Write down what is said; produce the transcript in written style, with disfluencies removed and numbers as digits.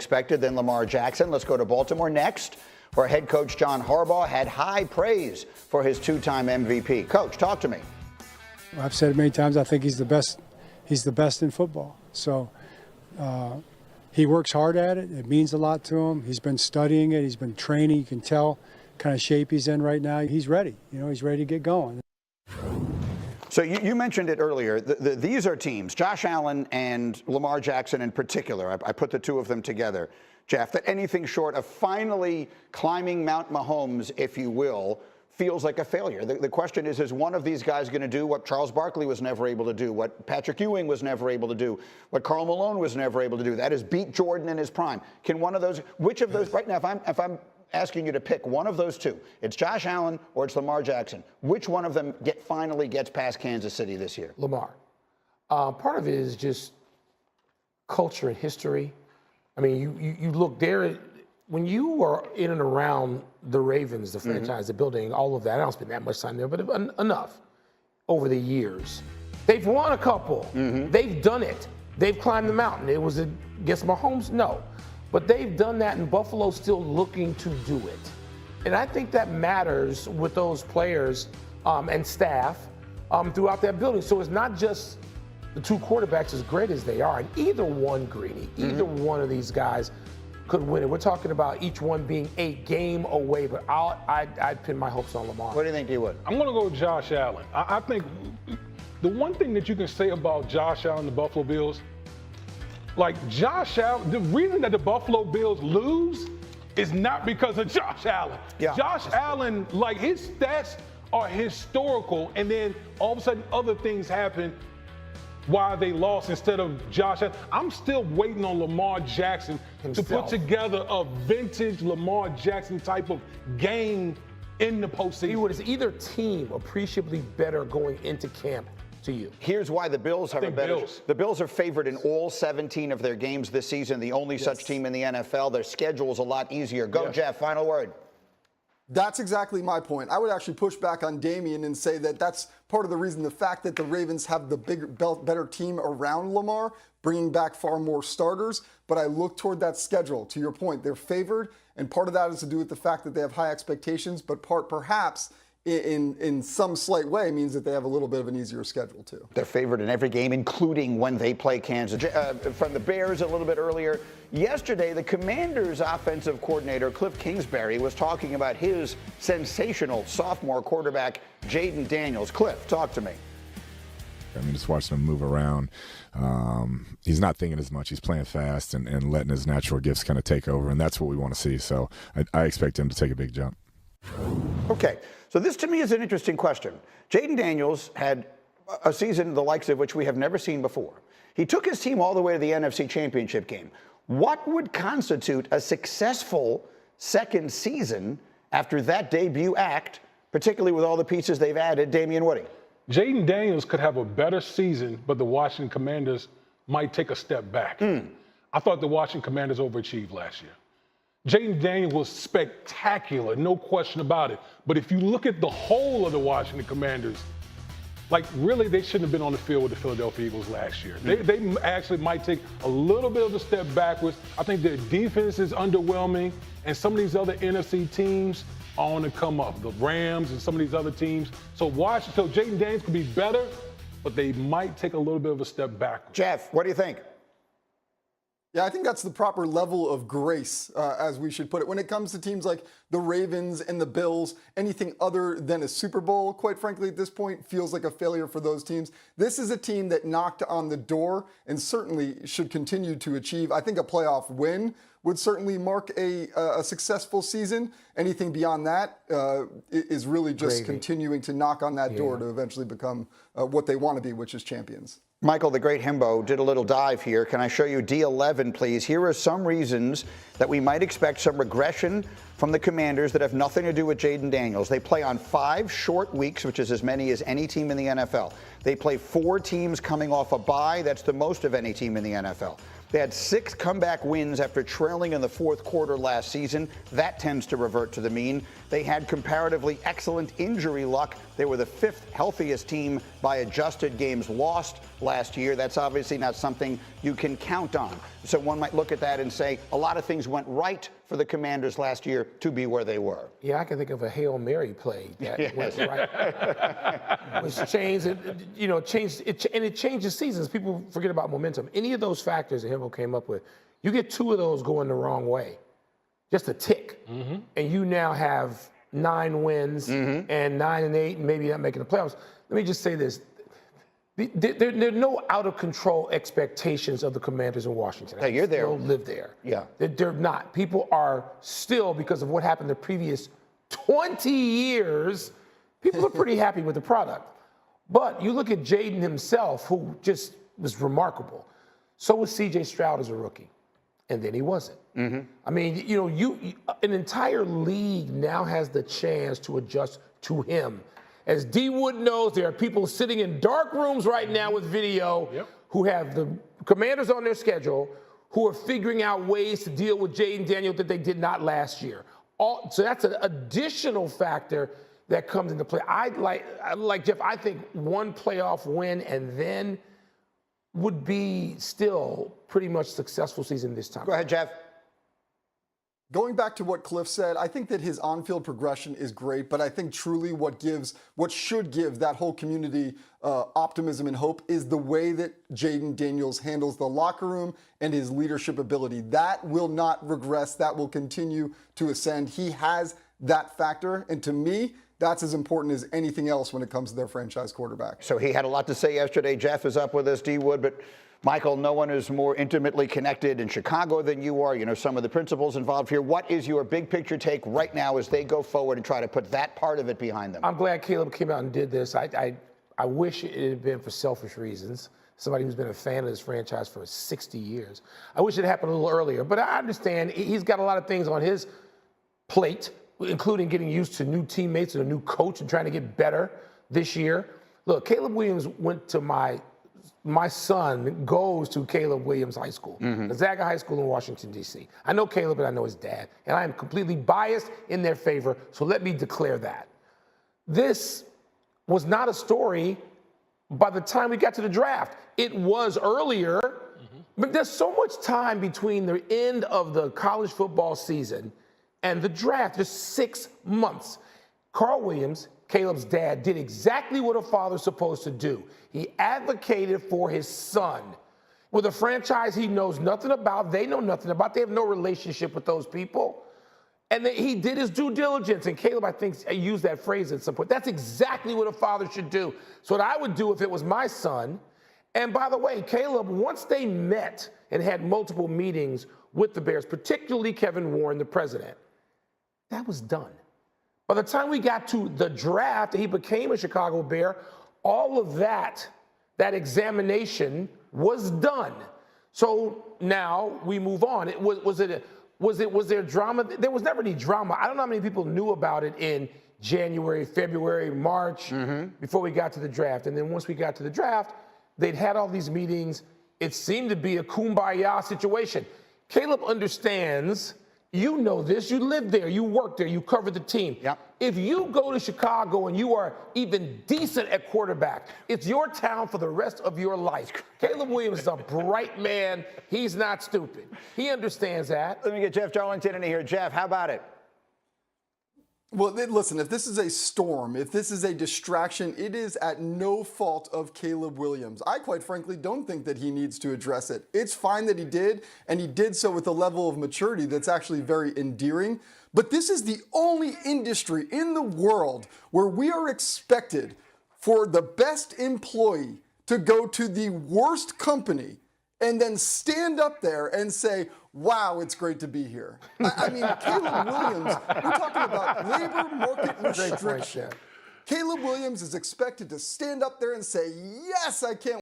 expected than Lamar Jackson. Let's go to Baltimore next, where head coach John Harbaugh had high praise for his two-time MVP. Coach, talk to me. I've said it many times, I think he's the best. He's the best in football. So he works hard at it. It means a lot to him. He's been studying it. He's been training. You can tell kind of shape he's in right now. He's ready. He's ready to get going. So you mentioned it earlier. These are teams, Josh Allen and Lamar Jackson in particular. I put the two of them together, Jeff, that anything short of finally climbing Mount Mahomes, if you will, feels like a failure. The question is one of these guys going to do what Charles Barkley was never able to do, what Patrick Ewing was never able to do, what Karl Malone was never able to do? That is beat Jordan in his prime. Can one of those, which of those, right now, if I'm asking you to pick one of those two, it's Josh Allen or it's Lamar Jackson, which one of them finally gets past Kansas City this year? Lamar. Part of it is just culture and history. I mean, you look there, when you are in and around the Ravens, the franchise, the building, all of that, I don't spend that much time there, but enough over the years. They've won a couple. They've done it. They've climbed the mountain. It was against Mahomes? No. But they've done that, and Buffalo's still looking to do it. And I think that matters with those players and staff throughout that building. So it's not just the two quarterbacks, as great as they are, and either one, Greeny, either one of these guys could win it. We're talking about each one being a game away, but I'd pin my hopes on Lamar. What do you think you would? I'm going to go with Josh Allen. I think the one thing that you can say about Josh Allen and the Buffalo Bills, like Josh Allen, the reason that the Buffalo Bills lose is not because of Josh Allen. Yeah. Josh Allen, like his stats are historical, and then all of a sudden other things happen why they lost instead of Josh Allen. I'm still waiting on Lamar Jackson to put together a vintage Lamar Jackson type of game in the postseason. Is either team appreciably better going into camp to you? Here's why the Bills have a better. The Bills are favored in all 17 of their games this season, the only such team in the NFL. Their schedule is a lot easier. Go, Jeff, final word. That's exactly my point. I would actually push back on Damian and say that that's part of the reason, the fact that the Ravens have the better team around Lamar, bringing back far more starters. But I look toward that schedule. To your point, they're favored, and part of that is to do with the fact that they have high expectations, but part perhaps in some slight way means that they have a little bit of an easier schedule too. They're favored in every game, including when they play Kansas. From the Bears a little bit earlier, yesterday the Commanders' offensive coordinator, Cliff Kingsbury, was talking about his sensational sophomore quarterback, Jayden Daniels. Cliff, talk to me. I mean, just watching him move around. He's not thinking as much. He's playing fast and letting his natural gifts kind of take over, and that's what we want to see. So I expect him to take a big jump. Okay, so this to me is an interesting question. Jayden Daniels had a season the likes of which we have never seen before. He took his team all the way to the NFC Championship game. What would constitute a successful second season after that debut act, particularly with all the pieces they've added? Damian Woody. Jayden Daniels could have a better season, but the Washington Commanders might take a step back. I thought the Washington Commanders overachieved last year. Jayden Daniels was spectacular, no question about it. But if you look at the whole of the Washington Commanders, like really they shouldn't have been on the field with the Philadelphia Eagles last year. They actually might take a little bit of a step backwards. I think their defense is underwhelming, and some of these other NFC teams are on the come up. The Rams and some of these other teams. So Jayden Daniels could be better, but they might take a little bit of a step backwards. Jeff, what do you think? Yeah, I think that's the proper level of grace, as we should put it. When it comes to teams like the Ravens and the Bills, anything other than a Super Bowl, quite frankly, at this point, feels like a failure for those teams. This is a team that knocked on the door and certainly should continue to achieve. I think a playoff win would certainly mark a successful season. Anything beyond that is really just continuing to knock on that door to eventually become what they want to be, which is champions. Michael, the great himbo, did a little dive here. Can I show you D11, please? Here are some reasons that we might expect some regression from the Commanders that have nothing to do with Jayden Daniels. They play on 5 short weeks, which is as many as any team in the NFL. They play 4 teams coming off a bye. That's the most of any team in the NFL. They had 6 comeback wins after trailing in the fourth quarter last season. That tends to revert to the mean. They had comparatively excellent injury luck. They were the 5th healthiest team by adjusted games lost. last year. That's obviously not something you can count on. So one might look at that and say a lot of things went right for the Commanders last year to be where they were. Yeah, I can think of a Hail Mary play that went right. Which changed, it changes seasons. People forget about momentum. Any of those factors that Himbo came up with, you get two of those going the wrong way, just a tick, and you now have 9 wins and 9-8, and maybe not making the playoffs. Let me just say this. There are no out-of-control expectations of the Commanders in Washington. Hey, you're there. Still live there. Yeah. They're not. People are still, because of what happened the previous 20 years, people are pretty happy with the product. But you look at Jayden himself, who just was remarkable. So was C.J. Stroud as a rookie. And then he wasn't. I mean, an entire league now has the chance to adjust to him. As D. Wood knows, there are people sitting in dark rooms right now with video who have the Commanders on their schedule, who are figuring out ways to deal with Jayden Daniels that they did not last year. So that's an additional factor that comes into play. Like Jeff, I think one playoff win and then would be still pretty much successful season this time. Go ahead, Jeff. Going back to what Cliff said, I think that his on-field progression is great, but I think truly what should give that whole community optimism and hope is the way that Jayden Daniels handles the locker room and his leadership ability. That will not regress. That will continue to ascend. He has that factor, and to me, that's as important as anything else when it comes to their franchise quarterback. So he had a lot to say yesterday. Jeff is up with us, D. Wood, but Michael, no one is more intimately connected in Chicago than you are. You know some of the principals involved here. What is your big picture take right now as they go forward and try to put that part of it behind them? I'm glad Caleb came out and did this. I wish it had been for selfish reasons. Somebody who's been a fan of this franchise for 60 years. I wish it happened a little earlier, but I understand he's got a lot of things on his plate, including getting used to new teammates and a new coach and trying to get better this year. Look, Caleb Williams went to my son goes to Caleb Williams High School, Gonzaga High School in Washington, D.C. I know Caleb and I know his dad, and I am completely biased in their favor, so let me declare that. This was not a story by the time we got to the draft. It was earlier, but there's so much time between the end of the college football season and the draft, just 6 months. Carl Williams, Caleb's dad, did exactly what a father's supposed to do. He advocated for his son with a franchise he knows nothing about, they know nothing about, they have no relationship with those people. And he did his due diligence, and Caleb, I think, used that phrase at some point. That's exactly what a father should do. So what I would do if it was my son. And by the way, Caleb, once they met and had multiple meetings with the Bears, particularly Kevin Warren, the president, that was done. By the time we got to the draft, he became a Chicago Bear. All of that examination was done. So now we move on. Was there drama? There was never any drama. I don't know how many people knew about it in January, February, March, before we got to the draft. And then once we got to the draft, they'd had all these meetings. It seemed to be a kumbaya situation. Caleb understands. You know this. You live there. You work there. You cover the team. Yep. If you go to Chicago and you are even decent at quarterback, it's your town for the rest of your life. Caleb Williams is a bright man. He's not stupid. He understands that. Let me get Jeff Darlington in here. Jeff, how about it? Well, listen, if this is a storm, if this is a distraction, it is at no fault of Caleb Williams. I quite frankly don't think that he needs to address it. It's fine that he did, and he did so with a level of maturity that's actually very endearing. But this is the only industry in the world where we are expected for the best employee to go to the worst company and then stand up there and say, wow, it's great to be here. I mean, Caleb Williams, we're talking about labor market restriction. Caleb Williams is expected to stand up there and say, yes, I can't